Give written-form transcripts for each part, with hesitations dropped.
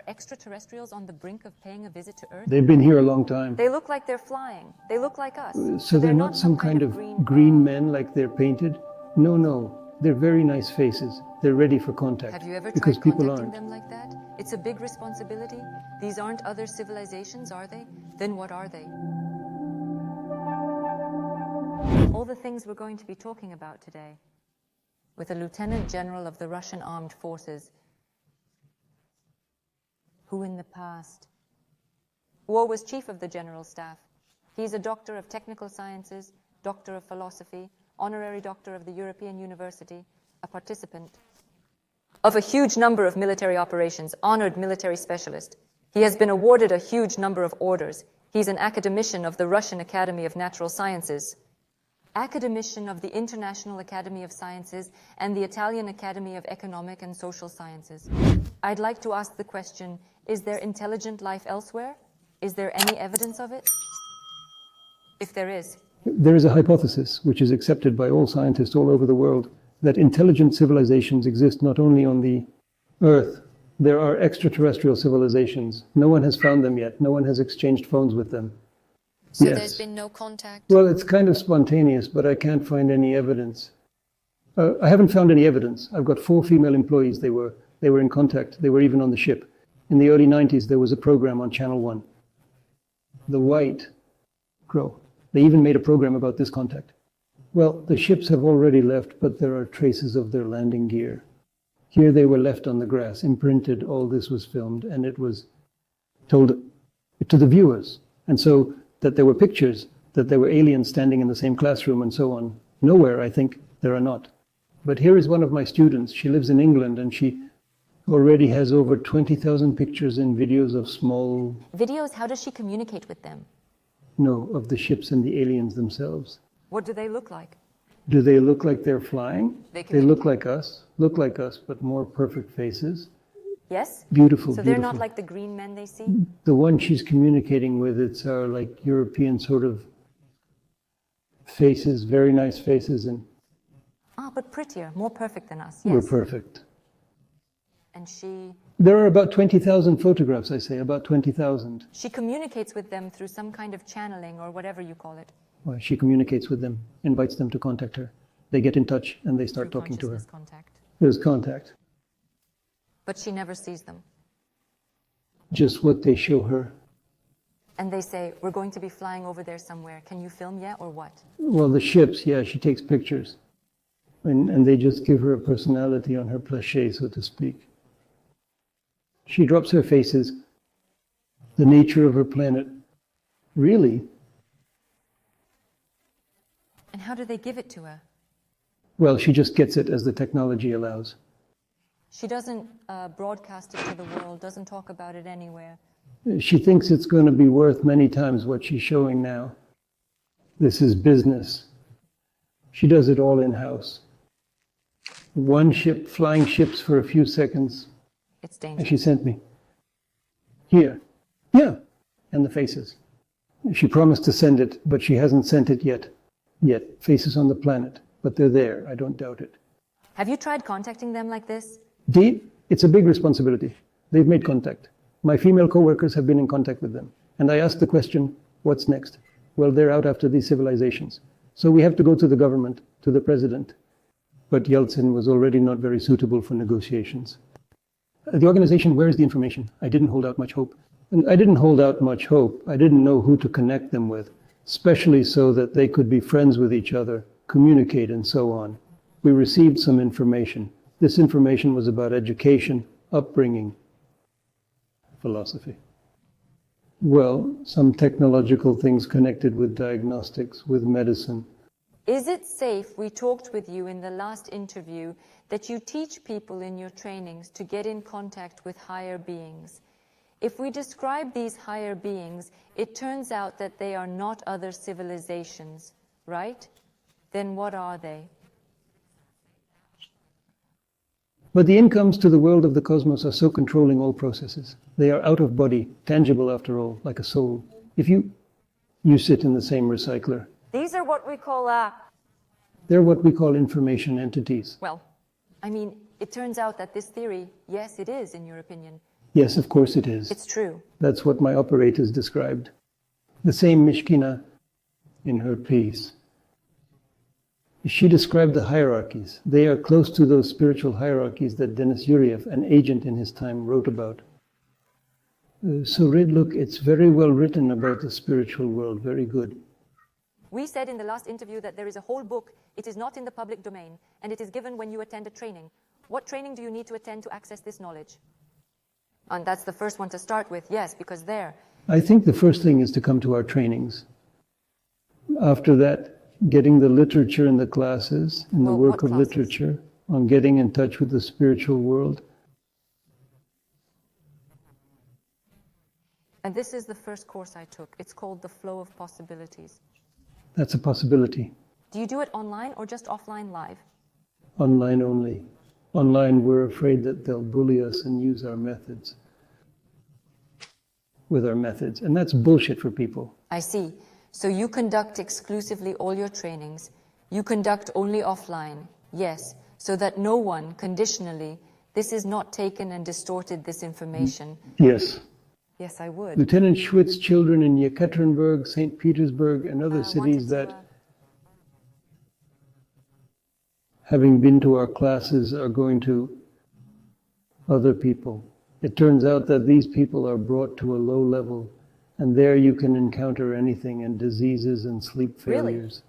extraterrestrials on the brink of paying a visit to Earth? They've been here a long time. They look like they're flying. They look like us. So they're not some kind of green men like they're painted? No. They're very nice faces. They're ready for contact. Have you ever because tried people contacting aren't. them like that? It's a big responsibility. These aren't other civilizations, are they? Then what are they? All the things we're going to be talking about today with a Lieutenant General of the Russian Armed Forces who in the past was Chief of the General Staff. He's a Doctor of Technical Sciences, Doctor of Philosophy, Honorary Doctor of the European University, a participant of a huge number of military operations, honored military specialist. He has been awarded a huge number of orders. He's an academician of the Russian Academy of Natural Sciences, academician of the International Academy of Sciences and the Italian Academy of Economic and Social Sciences. I'd like to ask the question, is there intelligent life elsewhere? Is there any evidence of it? If there is. There is a hypothesis, which is accepted by all scientists all over the world, that intelligent civilizations exist not only on the Earth. There are extraterrestrial civilizations. No one has found them yet. No one has exchanged phones with them. So yes. There's been no contact? Well, it's kind of spontaneous, but I can't find any evidence. I haven't found any evidence. I've got 4 female employees. They were in contact. They were even on the ship. In the early 90s, there was a program on Channel 1. The White Crow. They even made a program about this contact. Well, the ships have already left, but there are traces of their landing gear. Here they were left on the grass, imprinted, all this was filmed, and it was told to the viewers. And so that there were pictures, that there were aliens standing in the same classroom and so on. Nowhere, I think, there are not. But here is one of my students. She lives in England, and she already has over 20,000 pictures and videos of small... Videos? How does she communicate with them? No, of the ships and the aliens themselves. What do they look like? Do they look like they're flying? They look like us, but more perfect faces. Yes? Beautiful, So beautiful. they're not like the green men they see? The one she's communicating with, it's our like European sort of faces, very nice faces, and... But prettier, more perfect than us, yes. We're perfect. And she... There are about 20,000 photographs, I say, about 20,000. She communicates with them through some kind of channeling or whatever you call it. Well, she communicates with them, invites them to contact her. They get in touch and they start talking to her. Contact. There's contact. But she never sees them. Just what they show her. And they say, we're going to be flying over there somewhere. Can you film yet or what? Well, the ships, yeah, she takes pictures. And they just give her a personality on her plâché, so to speak. She drops her faces, the nature of her planet. Really? And how do they give it to her? Well, she just gets it as the technology allows. She doesn't broadcast it to the world, doesn't talk about it anywhere. She thinks it's going to be worth many times what she's showing now. This is business. She does it all in-house. One ship, flying ships for a few seconds. It's dangerous. And she sent me. Here. Yeah. And the faces. She promised to send it, but she hasn't sent it yet. Faces on the planet. But they're there. I don't doubt it. Have you tried contacting them like this? It's a big responsibility. They've made contact. My female co-workers have been in contact with them. And I asked the question, what's next? Well, they're out after these civilizations. So we have to go to the government, to the president. But Yeltsin was already not very suitable for negotiations. The organization, where is the information? I didn't hold out much hope. And I didn't hold out much hope. I didn't know who to connect them with, especially so that they could be friends with each other, communicate, and so on. We received some information. This information was about education, upbringing, philosophy. Well, some technological things connected with diagnostics, with medicine. Is it safe, we talked with you in the last interview, that you teach people in your trainings to get in contact with higher beings? If we describe these higher beings, it turns out that they are not other civilizations, right? Then what are they? But the incomes to the world of the cosmos are so controlling all processes. They are out of body, tangible after all, like a soul. If you sit in the same recycler. These are what we call They're what we call information entities. Well, I mean, it turns out that this theory, yes, it is, in your opinion. Yes, of course it is. It's true. That's what my operators described. The same Mishkina in her piece. She described the hierarchies. They are close to those spiritual hierarchies that Denis Yuriev, an agent in his time, wrote about. So read, look, it's very well written about the spiritual world. Very good. We said in the last interview that there is a whole book. It is not in the public domain, and it is given when you attend a training. What training do you need to attend to access this knowledge? And that's the first one to start with, yes, because there. I think the first thing is to come to our trainings. After that, getting the literature in the classes, in the work of literature, on getting in touch with the spiritual world. And this is the first course I took. It's called The Flow of Possibilities. That's a possibility. Do you do it online or just offline live? Online only. Online, we're afraid that they'll bully us and use our methods. With our methods. And that's bullshit for people. I see. So you conduct exclusively all your trainings. You conduct only offline. Yes. So that no one, conditionally, this is not taken and distorted, this information. Yes. Yes, I would. Lieutenant Schwitz's children in Yekaterinburg, St. Petersburg, and other cities that, having been to our classes, are going to other people. It turns out that these people are brought to a low level, and there you can encounter anything, and diseases and sleep failures.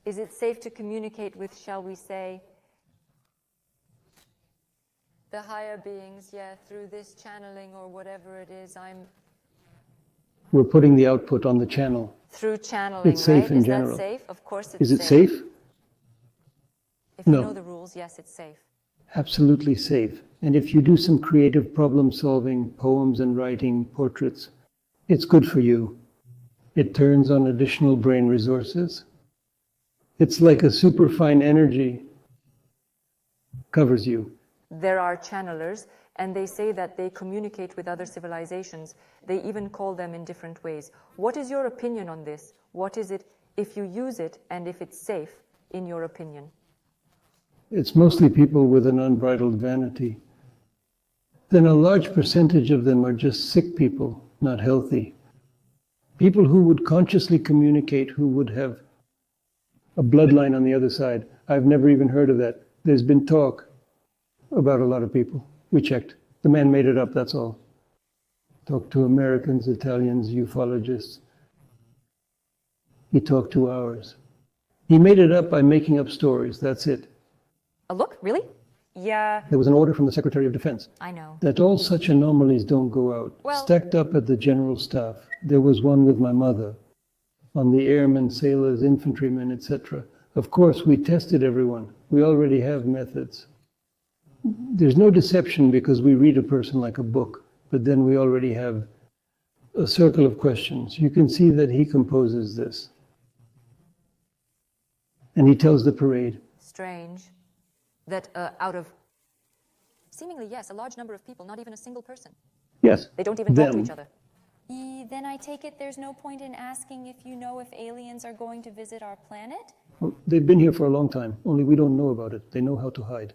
Really? Is it safe to communicate with, shall we say, the higher beings, through this channeling or whatever it is, We're putting the output on the channel. Through channeling, it's safe right? in general. Is that safe? Of course it's Is safe. it safe? If you No. know the rules, yes, it's safe. Absolutely safe. And if you do some creative problem solving, poems and writing, portraits, it's good for you. It turns on additional brain resources. It's like a superfine energy covers you. There are channelers, and they say that they communicate with other civilizations. They even call them in different ways. What is your opinion on this? What is it, if you use it, and if it's safe, in your opinion? It's mostly people with an unbridled vanity. Then a large percentage of them are just sick people, not healthy. People who would consciously communicate, who would have a bloodline on the other side. I've never even heard of that. There's been talk about a lot of people. We checked. The man made it up, that's all. Talked to Americans, Italians, ufologists. He talked to ours. He made it up by making up stories, that's it. A look? Really? Yeah. There was an order from the Secretary of Defense. I know. That all such anomalies don't go out. Well, stacked up at the General Staff. There was one with my mother. On the airmen, sailors, infantrymen, etc. Of course, we tested everyone. We already have methods. There's no deception because we read a person like a book, but then we already have a circle of questions. You can see that he composes this. And he tells the parade. Strange. That out of, seemingly, yes, a large number of people, not even a single person. Yes. They don't even talk to each other. Then I take it there's no point in asking if you know if aliens are going to visit our planet? Well, they've been here for a long time, only we don't know about it. They know how to hide.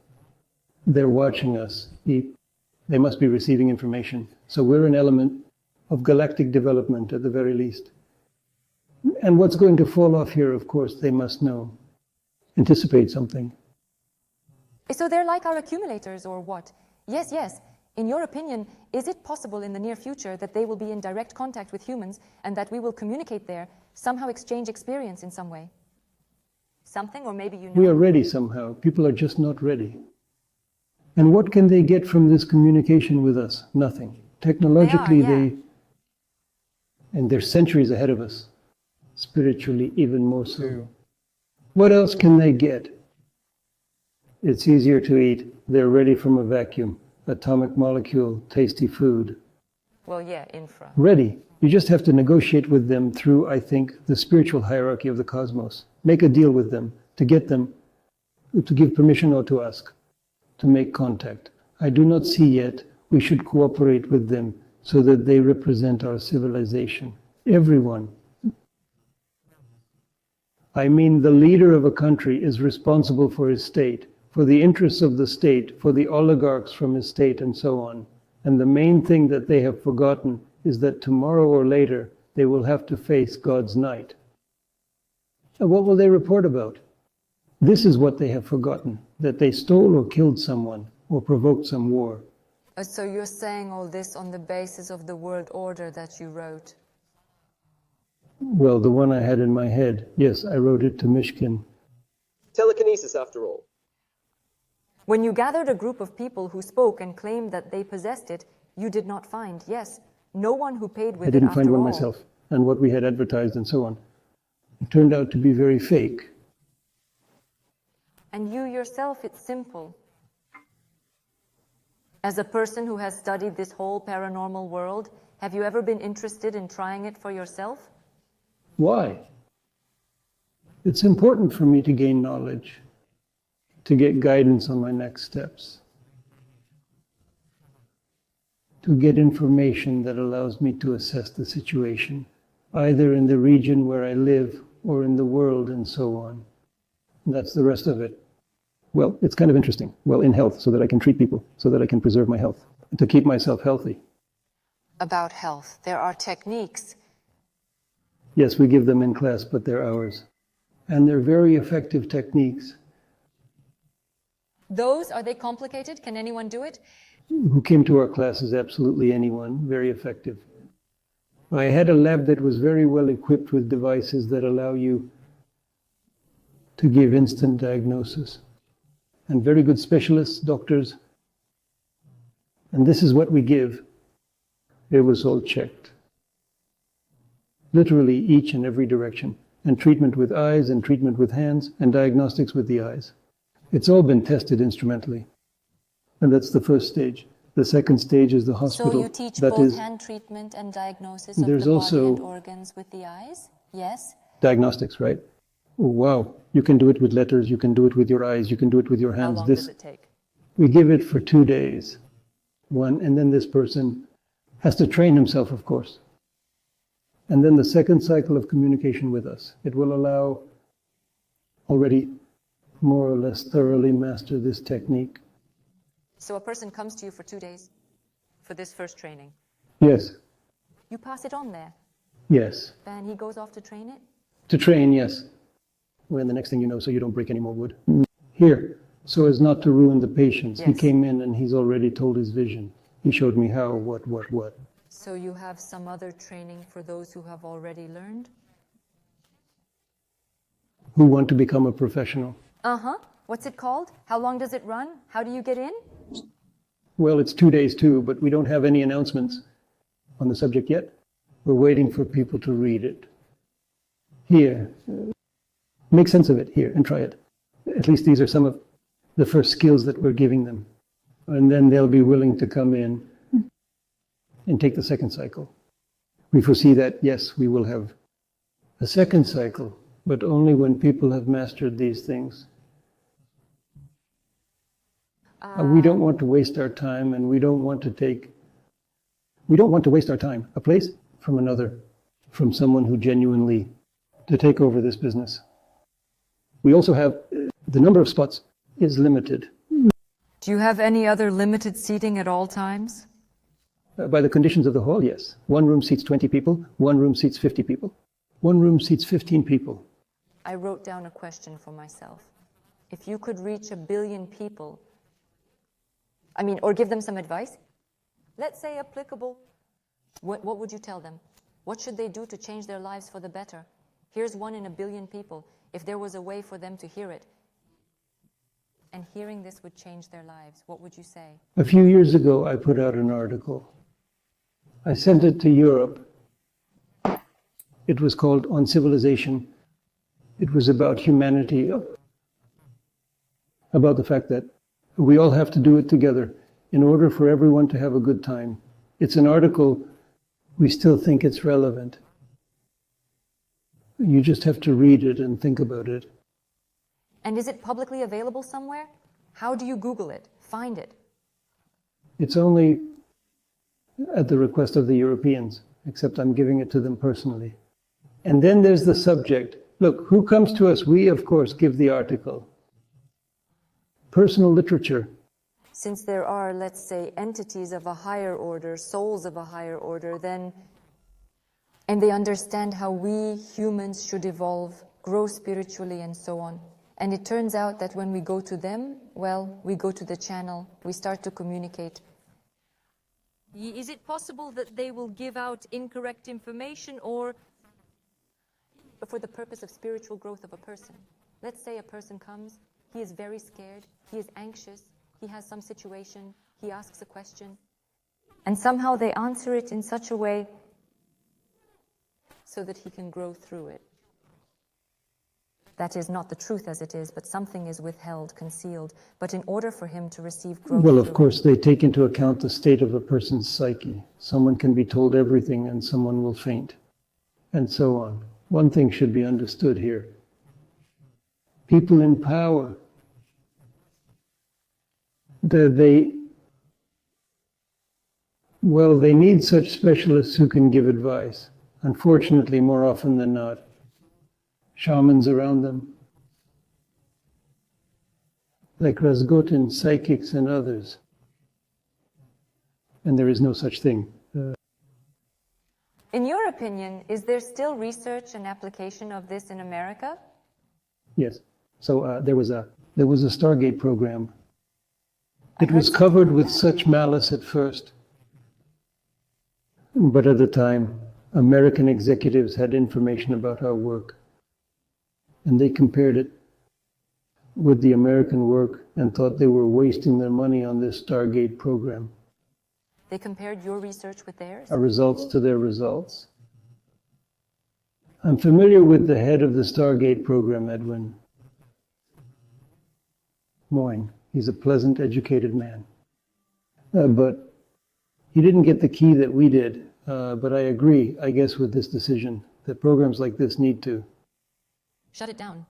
They're watching us. They must be receiving information. So we're an element of galactic development at the very least. And what's going to fall off here, of course, they must know. Anticipate something. So they're like our accumulators or what? Yes, yes. In your opinion, is it possible in the near future that they will be in direct contact with humans and that we will communicate there, somehow exchange experience in some way? Something, or maybe you know. We are ready somehow. People are just not ready. And what can they get from this communication with us? Nothing. Technologically, and they're centuries ahead of us. Spiritually, even more so. What else can they get? It's easier to eat. They're ready from a vacuum. Atomic molecule, tasty food. Well, yeah, infra. Ready. You just have to negotiate with them through, I think, the spiritual hierarchy of the cosmos. Make a deal with them to get them to give permission or to ask to make contact. I do not see yet we should cooperate with them so that they represent our civilization. Everyone. I mean, the leader of a country is responsible for his state, for the interests of the state, for the oligarchs from his state, and so on. And the main thing that they have forgotten is that tomorrow or later they will have to face God's night. And what will they report about? This is what they have forgotten, that they stole or killed someone or provoked some war. So you're saying all this on the basis of the world order that you wrote? Well, the one I had in my head, yes, I wrote it to Mishkin. Telekinesis, after all. When you gathered a group of people who spoke and claimed that they possessed it, you did not find, yes, no one who paid with it. I didn't after find one all. myself, and what we had advertised and so on. It turned out to be very fake. And you yourself, it's simple. As a person who has studied this whole paranormal world, have you ever been interested in trying it for yourself? Why? It's important for me to gain knowledge, to get guidance on my next steps, to get information that allows me to assess the situation, either in the region where I live or in the world and so on. And that's the rest of it. Well, it's kind of interesting. Well, in health, so that I can treat people, so that I can preserve my health, to keep myself healthy. About health, there are techniques. Yes, we give them in class, but they're ours. And they're very effective techniques. Those, are they complicated? Can anyone do it? Who came to our classes? Absolutely anyone. Very effective. I had a lab that was very well equipped with devices that allow you to give instant diagnosis. And very good specialists, doctors. And this is what we give. It was all checked. Literally each and every direction. And treatment with eyes, and treatment with hands, and diagnostics with the eyes. It's all been tested instrumentally. And that's the first stage. The second stage is the hospital. So you teach that both is hand treatment and diagnosis of There's the body also- and organs with the eyes? Yes? diagnostics, right? Oh, wow. You can do it with letters, you can do it with your eyes, you can do it with your How hands. long does it take? We give it for 2 days. And then this person has to train himself, of course. And then the second cycle of communication with us. It will allow already more or less thoroughly master this technique. So a person comes to you for 2 days for this first training. Yes, You pass it on there, yes. and he goes off to train it? To train, yes. When the next thing you know, so you don't break any more wood. Here, so as not to ruin the patients. He Yes. came in and he's already told his vision. He showed me how, what. So you have some other training for those who have already learned? Who want to become a professional. Uh-huh. What's it called? How long does it run? How do you get in? Well, it's 2 days too, but we don't have any announcements on the subject yet. We're waiting for people to read it. Here, make sense of it here and try it. At least these are some of the first skills that we're giving them. And then they'll be willing to come in and take the second cycle. We foresee that, yes, we will have a second cycle, but only when people have mastered these things. We don't want to waste our time, and we don't want to waste our time, a place from another, from someone who genuinely, to take over this business. We also have, the number of spots is limited. Do you have any other limited seating at all times? By the conditions of the hall, yes. One room seats 20 people, one room seats 50 people. One room seats 15 people. I wrote down a question for myself. If you could reach 1 billion people, or give them some advice, let's say applicable, what would you tell them? What should they do to change their lives for the better? Here's 1 in 1 billion people. If there was a way for them to hear it, and hearing this would change their lives, what would you say? A few years ago, I put out an article. I sent it to Europe. It was called On Civilization. It was about humanity, about the fact that we all have to do it together in order for everyone to have a good time. It's an article, we still think it's relevant. You just have to read it and think about it. And is it publicly available somewhere? How do you Google it, find it? It's only at the request of the Europeans, except I'm giving it to them personally. And then there's the subject. Look, who comes to us? We, of course, give the article. personal literature. Since there are, let's say, entities of a higher order, souls of a higher order, then, and they understand how we humans should evolve, grow spiritually, and so on. And it turns out that when we go to them, well, we go to the channel, we start to communicate. Is it possible that they will give out incorrect information or for the purpose of spiritual growth of a person? Let's say a person comes, he is very scared, he is anxious, he has some situation, he asks a question, and somehow they answer it in such a way so that he can grow through it. That is not the truth as it is, but something is withheld, concealed. But in order for him to receive growth... Well, of course, they take into account the state of a person's psyche. Someone can be told everything and someone will faint, and so on. One thing should be understood here. People in power, they need such specialists who can give advice. Unfortunately, more often than not, shamans around them, like Razgotin, psychics, and others. And there is no such thing. In your opinion, is there still research and application of this in America? Yes. So there was a Stargate program. It was covered with such malice at first, but at the time, American executives had information about our work, and they compared it with the American work and thought they were wasting their money on this Stargate program. They compared your research with theirs? Our results to their results. I'm familiar with the head of the Stargate program, Edwin Moyne. He's a pleasant, educated man. But he didn't get the key that we did. But I agree, I guess, with this decision that programs like this need to shut it down.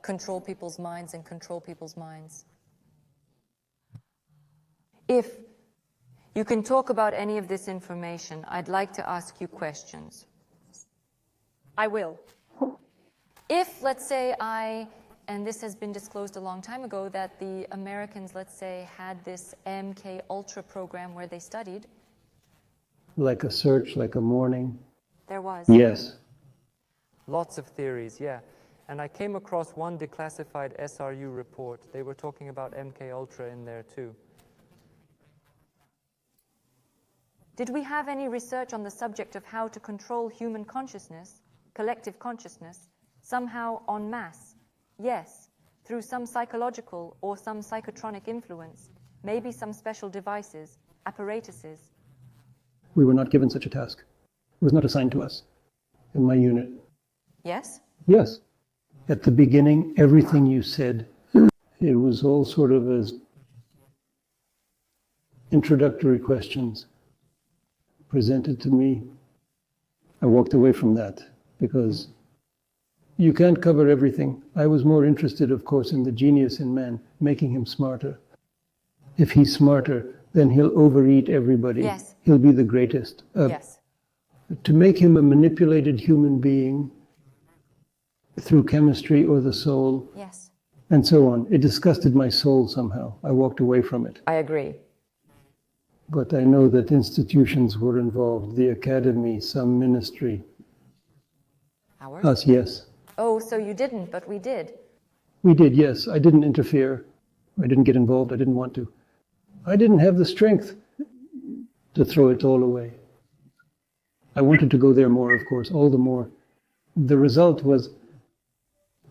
Control people's minds and control people's minds. If you can talk about any of this information, I'd like to ask you questions. I will. If, let's say, and this has been disclosed a long time ago, that the Americans, let's say, had this MK Ultra program where they studied. Like a search, like a morning. There was. Yes. Lots of theories, yeah. And I came across one declassified SRU report. They were talking about MK Ultra in there too. Did we have any research on the subject of how to control human consciousness, collective consciousness, somehow en masse? Yes, through some psychological or some psychotronic influence, maybe some special devices, apparatuses. We were not given such a task. It was not assigned to us in my unit. Yes? Yes. At the beginning, everything you said, it was all sort of as introductory questions presented to me. I walked away from that because you can't cover everything. I was more interested, of course, in the genius in man, making him smarter. If he's smarter, then he'll overeat everybody. Yes. He'll be the greatest. Yes. To make him a manipulated human being through chemistry or the soul, Yes. and so on. It disgusted my soul somehow. I walked away from it. I agree. But I know that institutions were involved, the academy, some ministry. Ours? Us, yes. Oh, so you didn't, but we did. We did, yes. I didn't interfere. I didn't get involved. I didn't want to. I didn't have the strength to throw it all away. I wanted to go there more, of course, all the more. The result was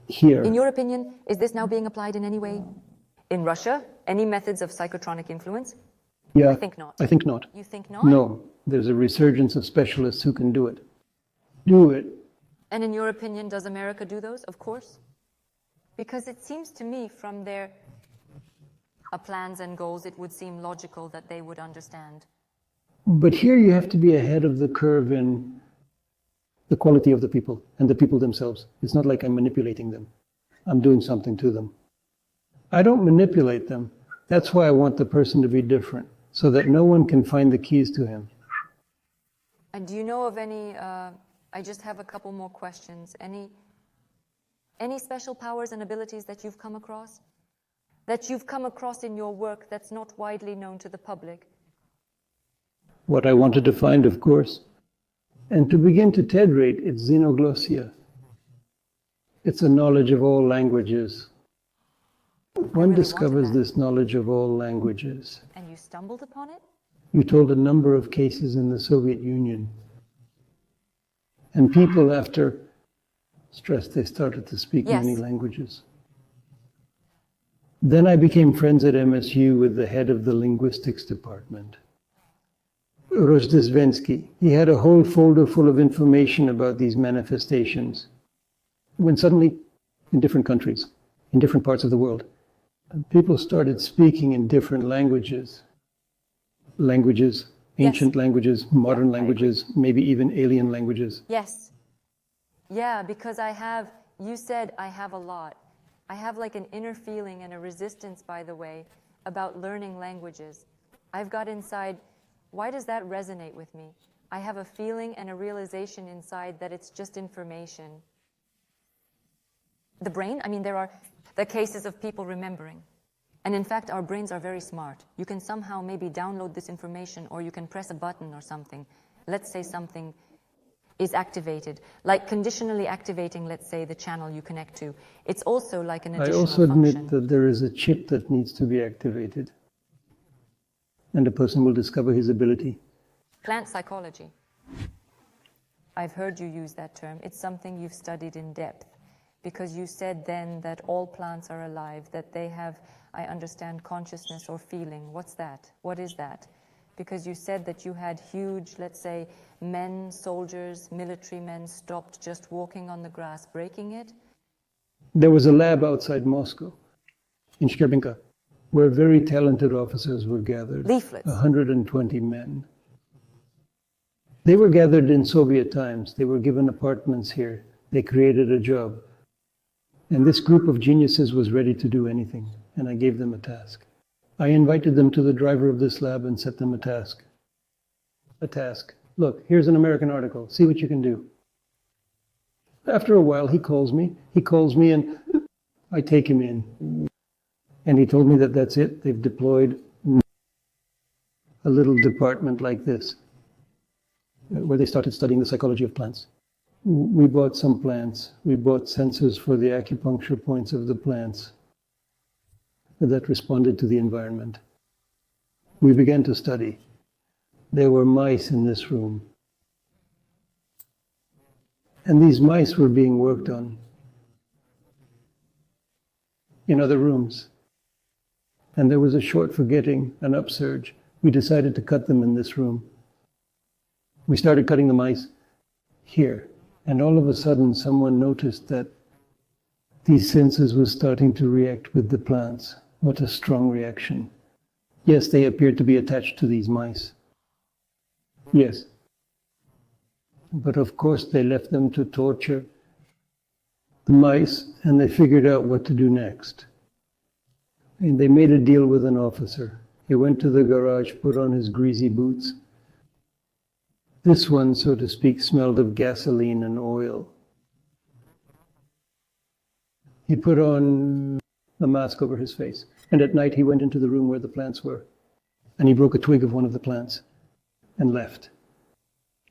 here. In your opinion, is this now being applied in any way? In Russia, any methods of psychotronic influence? Yeah, I think not. I think not. You think not? No, there's a resurgence of specialists who can do it. Do it. And in your opinion, does America do those? Of course. Because it seems to me from their plans and goals, it would seem logical that they would understand. But here you have to be ahead of the curve in the quality of the people and the people themselves. It's not like I'm manipulating them. I'm doing something to them. I don't manipulate them. That's why I want the person to be different, so that no one can find the keys to him. And do you know of any, I just have a couple more questions, any special powers and abilities that you've come across? that you've come across in your work that's not widely known to the public? What I wanted to find, of course. And to begin to TED-rate, it's xenoglossia. It's a knowledge of all languages. One discovers this knowledge of all languages. And you stumbled upon it? You told a number of cases in the Soviet Union. And people, after stress, they started to speak many languages. Then I became friends at MSU with the head of the linguistics department, Rojdestvensky. He had a whole folder full of information about these manifestations. When suddenly, in different countries, in different parts of the world, people started speaking in different languages. Languages, ancient languages, modern languages, maybe even alien languages. Yes. Yeah, because you said I have a lot. I have like an inner feeling and a resistance, by the way, about learning languages. I've got inside, why does that resonate with me? I have a feeling and a realization inside that it's just information. The brain, I mean, there are the cases of people remembering. And in fact, our brains are very smart. You can somehow maybe download this information, or you can press a button or something. Let's say something is activated, like conditionally activating, let's say, the channel you connect to. It's also like an additional function. I also admit that there is a chip that needs to be activated, and a person will discover his ability. Plant psychology. I've heard you use that term. It's something you've studied in depth, because you said then that all plants are alive, that they have, I understand, consciousness or feeling. What's that? What is that? Because you said that you had huge, let's say, men, soldiers, military men stopped just walking on the grass, breaking it. There was a lab outside Moscow, in Shcherbinka, where very talented officers were gathered. Leaflets. 120 men. They were gathered in Soviet times. They were given apartments here. They created a job. And this group of geniuses was ready to do anything, and I gave them a task. I invited them to the driver of this lab and set them a task. A task. Look, here's an American article. See what you can do. After a while, he calls me. He calls me and I take him in. And he told me that that's it. They've deployed a little department like this, where they started studying the psychology of plants. We bought some plants. We bought sensors for the acupuncture points of the plants that responded to the environment. We began to study. There were mice in this room. And these mice were being worked on in other rooms. And there was a short for getting an upsurge. We decided to cut them in this room. We started cutting the mice here. And all of a sudden, someone noticed that these sensors were starting to react with the plants. What a strong reaction. Yes, they appeared to be attached to these mice. Yes. But of course, they left them to torture the mice, and they figured out what to do next. And they made a deal with an officer. He went to the garage, put on his greasy boots. This one, so to speak, smelled of gasoline and oil. He put on a mask over his face. And at night he went into the room where the plants were. And he broke a twig of one of the plants and left.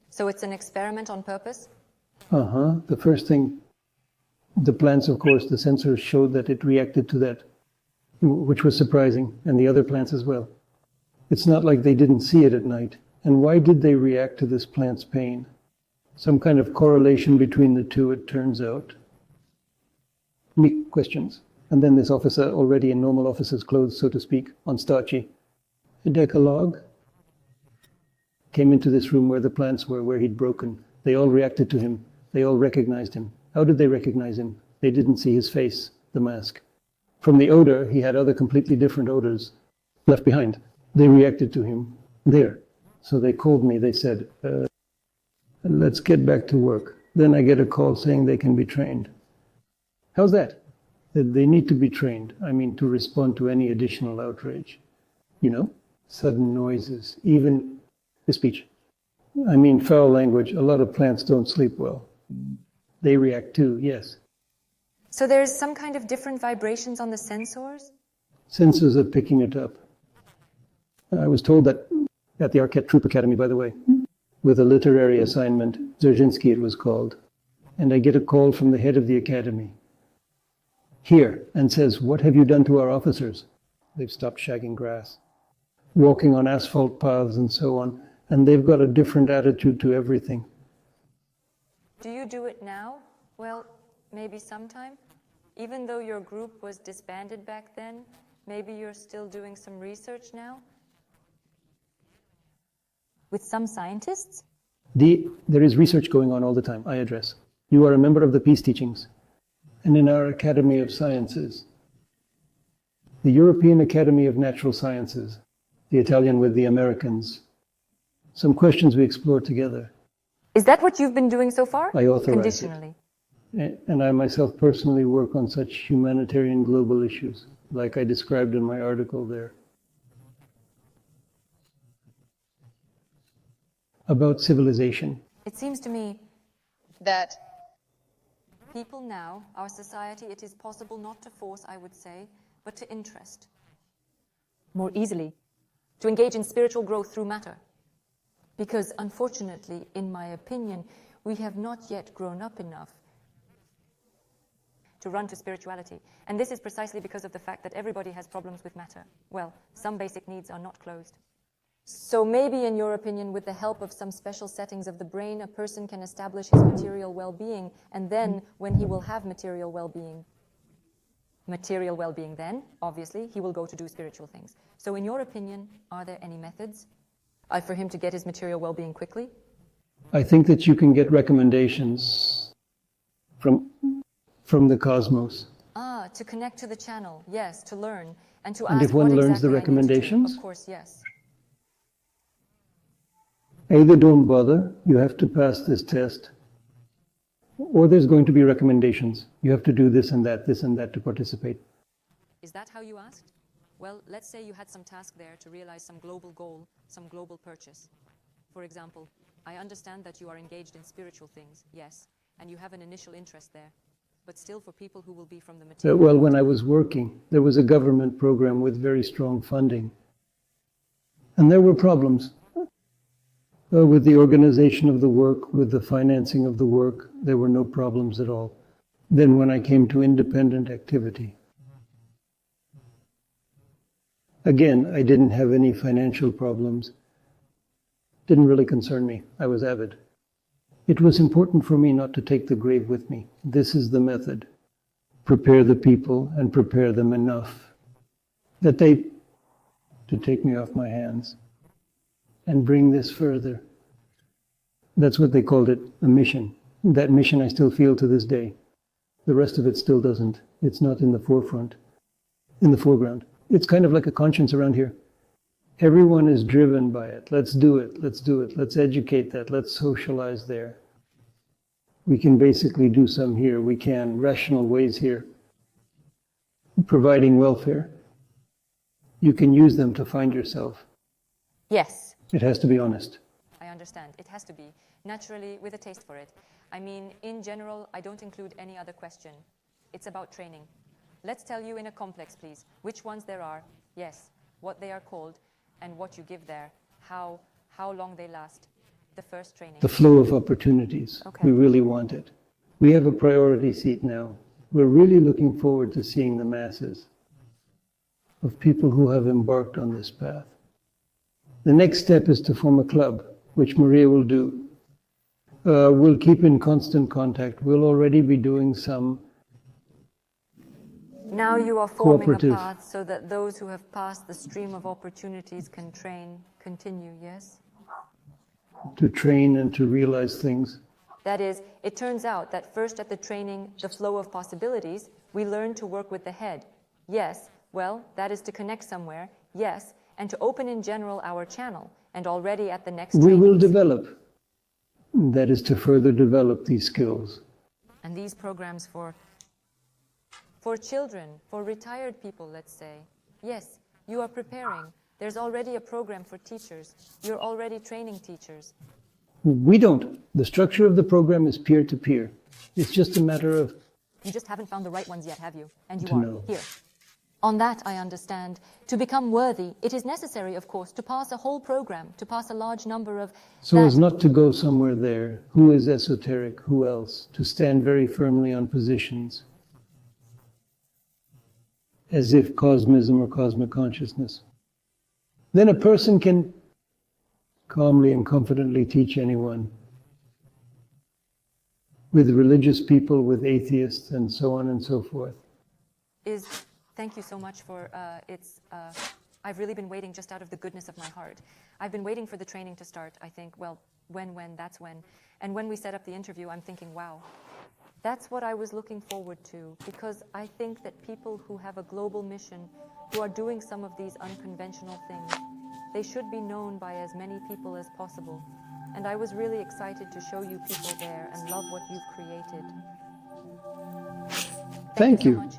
So it's an experiment on purpose? The first thing, the plants, of course, the sensors showed that it reacted to that, which was surprising, and the other plants as well. It's not like they didn't see it at night. And why did they react to this plant's pain? Some kind of correlation between the two, it turns out. Questions. And then this officer, already in normal officer's clothes, so to speak, on starchy, a decalogue, came into this room where the plants were, where he'd broken. They all reacted to him. They all recognized him. How did they recognize him? They didn't see his face, the mask. From the odor, he had other completely different odors left behind. They reacted to him there. So they called me. They said, let's get back to work. Then I get a call saying they can be trained. How's that? They need to be trained. I mean, to respond to any additional outrage. You know, sudden noises, even the speech. I mean, foul language. A lot of plants don't sleep well. They react too, yes. So there's some kind of different vibrations on the sensors? Sensors are picking it up. I was told that at the Arquette Troop Academy, by the way, with a literary assignment, Dzerzhinsky it was called, and I get a call from the head of the academy here and says, "What have you done to our officers? They've stopped shagging grass, walking on asphalt paths and so on, and they've got a different attitude to everything." Do you do it now? Well, maybe sometime. Even though your group was disbanded back then, maybe you're still doing some research now? With some scientists? There is research going on all the time, I address. You are a member of the peace teachings. And in our Academy of Sciences, the European Academy of Natural Sciences, the Italian with the Americans, some questions we explore together. Is that what you've been doing so far? I authorize Conditionally. it. And I myself personally work on such humanitarian global issues, like I described in my article there. About civilization. It seems to me that people now, our society, it is possible not to force, I would say, but to interest. More easily. To engage in spiritual growth through matter. Because unfortunately, in my opinion, we have not yet grown up enough to run to spirituality. And this is precisely because of the fact that everybody has problems with matter. Well, some basic needs are not closed. So maybe, in your opinion, with the help of some special settings of the brain, a person can establish his material well-being, and then, when he will have material well-being, then, obviously, he will go to do spiritual things. So in your opinion, are there any methods for him to get his material well-being quickly? I think that you can get recommendations from the cosmos. To connect to the channel, yes, to learn, and to And ask if one what learns the exactly I need to do. recommendations? Of course, yes. Either don't bother, you have to pass this test, or there's going to be recommendations. You have to do this and that to participate. Is that how you asked? Well, let's say you had some task there to realize some global goal, some global purchase. For example, I understand that you are engaged in spiritual things, yes, and you have an initial interest there. But still, for people who will be from the material... Well, when I was working, there was a government program with very strong funding. And there were problems. With the organization of the work, with the financing of the work, there were no problems at all. Then when I came to independent activity, again, I didn't have any financial problems. Didn't really concern me. I was avid. It was important for me not to take the grave with me. This is the method. Prepare the people and prepare them enough that to take me off my hands and bring this further. That's what they called it, a mission. That mission I still feel to this day. The rest of it still doesn't. It's not in the forefront, in the foreground. It's kind of like a conscience around here. Everyone is driven by it. Let's do it, let's do it. Let's educate that, let's socialize there. We can basically do some here. We can, rational ways here. Providing welfare. You can use them to find yourself. Yes. It has to be honest. I understand. It has to be. Naturally, with a taste for it. I mean, in general, I don't include any other question. It's about training. Let's tell you in a complex, please, which ones there are, yes, what they are called, and what you give there, how long they last. The first training. The flow of opportunities. Okay. We really want it. We have a priority seat now. We're really looking forward to seeing the masses of people who have embarked on this path. The next step is to form a club, which Maria will do. We'll keep in constant contact. We'll already be doing some Now you are forming a cooperative. path so that those who have passed the stream of opportunities can continue, yes? To train and to realize things. That is, it turns out that first at the training, the flow of possibilities, we learn to work with the head. Yes, well, that is to connect somewhere, yes, and to open in general our channel, and already at the next We will trainings. develop. That is to further develop these skills. And these programs for children, for retired people, let's say. Yes, you are preparing. There's already a program for teachers. You're already training teachers. We don't. The structure of the program is peer-to-peer. It's just a matter of You just haven't found the right ones yet, have you? And you To are. know. Here. On that, I understand, to become worthy, it is necessary, of course, to pass a whole program, to pass a large number of... So as not to go somewhere there. Who is esoteric? Who else? To stand very firmly on positions, as if cosmism or cosmic consciousness. Then a person can calmly and confidently teach anyone, with religious people, with atheists, and so on and so forth. Thank you so much for I've really been waiting just out of the goodness of my heart. I've been waiting for the training to start. I think, well, when, that's when. And when we set up the interview, I'm thinking, wow, that's what I was looking forward to, because I think that people who have a global mission, who are doing some of these unconventional things, they should be known by as many people as possible. And I was really excited to show you people there and love what you've created. Thank you. So much.